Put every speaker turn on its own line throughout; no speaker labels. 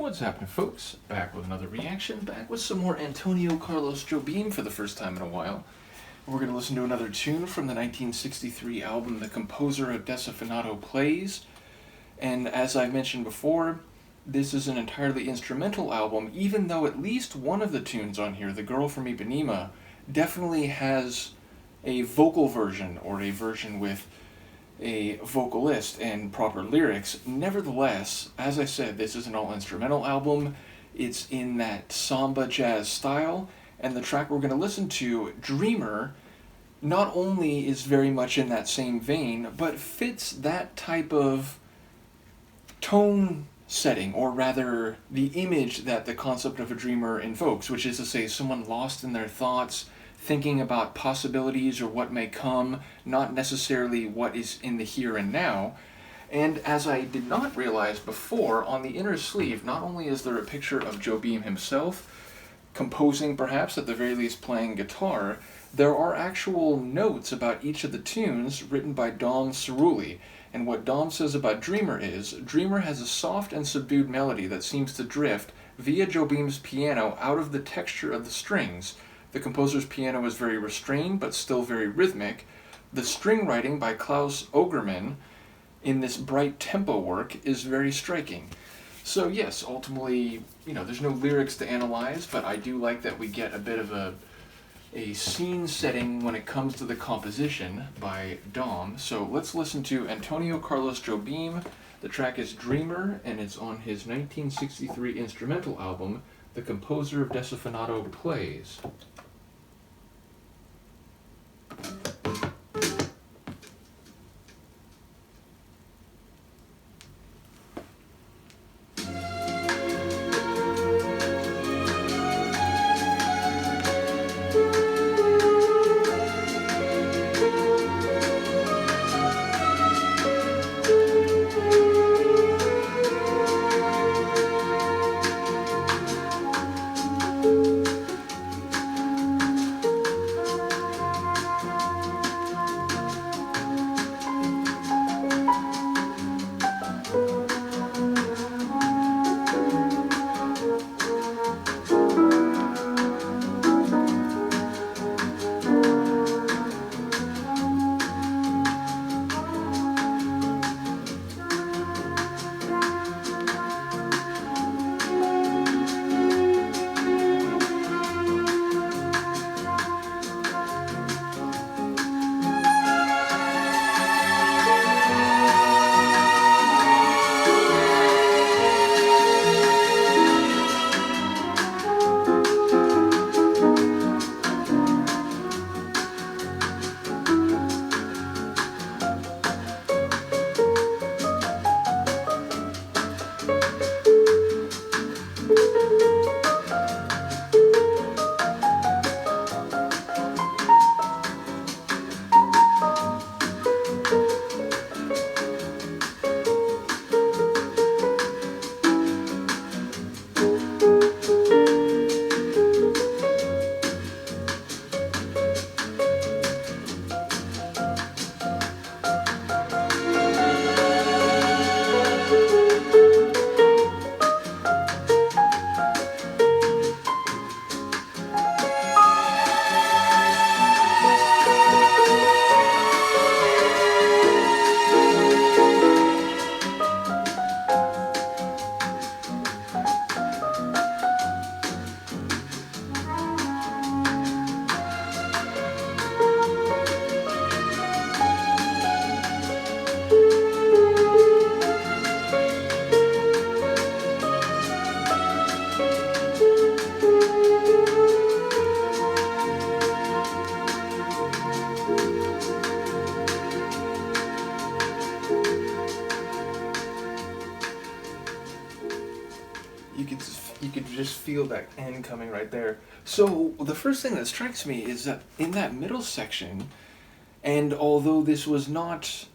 What's happening, folks? Back with another reaction, back with some more Antonio Carlos Jobim for the first time in a while. We're going to listen to another tune from the 1963 album The Composer of Desafinado Plays. And as I mentioned before, this is an entirely instrumental album, even though at least one of the tunes on here, The Girl from Ipanema, definitely has a vocal version, or a version with a vocalist and proper lyrics. Nevertheless, as I said, this is an all-instrumental album. It's in that samba-jazz style, and the track we're going to listen to, Dreamer, not only is very much in that same vein, but fits that type of tone setting, or rather, the image that the concept of a dreamer invokes, which is to say, someone lost in their thoughts, thinking about possibilities or what may come, not necessarily what is in the here and now. And as I did not realize before, on the inner sleeve, not only is there a picture of Jobim himself, composing perhaps, at the very least playing guitar, there are actual notes about each of the tunes written by Dom Cerulli. And what Dom says about Dreamer is, Dreamer has a soft and subdued melody that seems to drift via Jobim's piano out of the texture of the strings. The composer's piano is very restrained, but still very rhythmic. The string writing by Klaus Ogerman in this bright tempo work is very striking. So yes, ultimately, there's no lyrics to analyze, but I do like that we get a bit of a scene setting when it comes to the composition by Dom. So let's listen to Antonio Carlos Jobim. The track is Dreamer, and it's on his 1963 instrumental album, The Composer of Desafinado Plays. You could just feel that end coming right there. So the first thing that strikes me is that in that middle section, and although this was not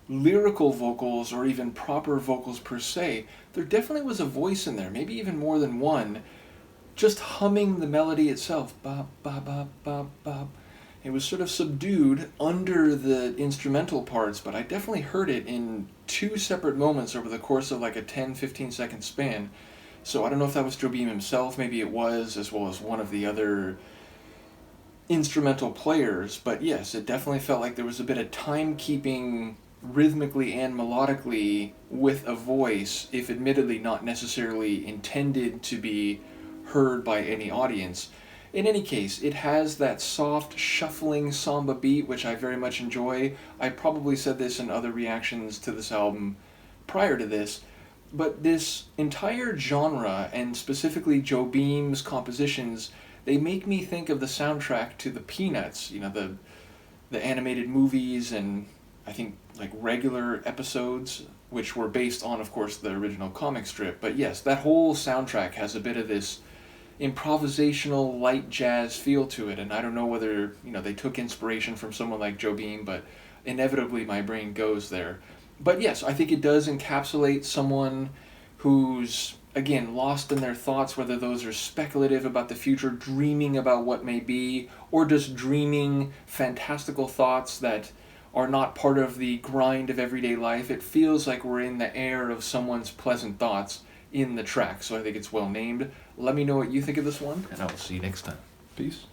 lyrical vocals or even proper vocals per se, there definitely was a voice in there, maybe even more than one, just humming the melody itself. Bop, bop, bop, bop, bop. It was sort of subdued under the instrumental parts, but I definitely heard it in two separate moments over the course of like a 10-15 second span. So I don't know if that was Jobim himself, maybe it was, as well as one of the other instrumental players, but yes, it definitely felt like there was a bit of timekeeping rhythmically and melodically with a voice, if admittedly not necessarily intended to be heard by any audience. In any case, it has that soft, shuffling samba beat, which I very much enjoy. I probably said this in other reactions to this album prior to this, but this entire genre, and specifically Jobim's compositions, they make me think of the soundtrack to the Peanuts, the animated movies and I think like regular episodes, which were based on, of course, the original comic strip. But yes, that whole soundtrack has a bit of this improvisational light jazz feel to it, and I don't know whether they took inspiration from someone like Jobim, but inevitably my brain goes there. But yes, I think it does encapsulate someone who's, again, lost in their thoughts, whether those are speculative about the future, dreaming about what may be, or just dreaming fantastical thoughts that are not part of the grind of everyday life. It feels like we're in the air of someone's pleasant thoughts in the track, so I think it's well named. Let me know what you think of this one, and I will see you next time. Peace.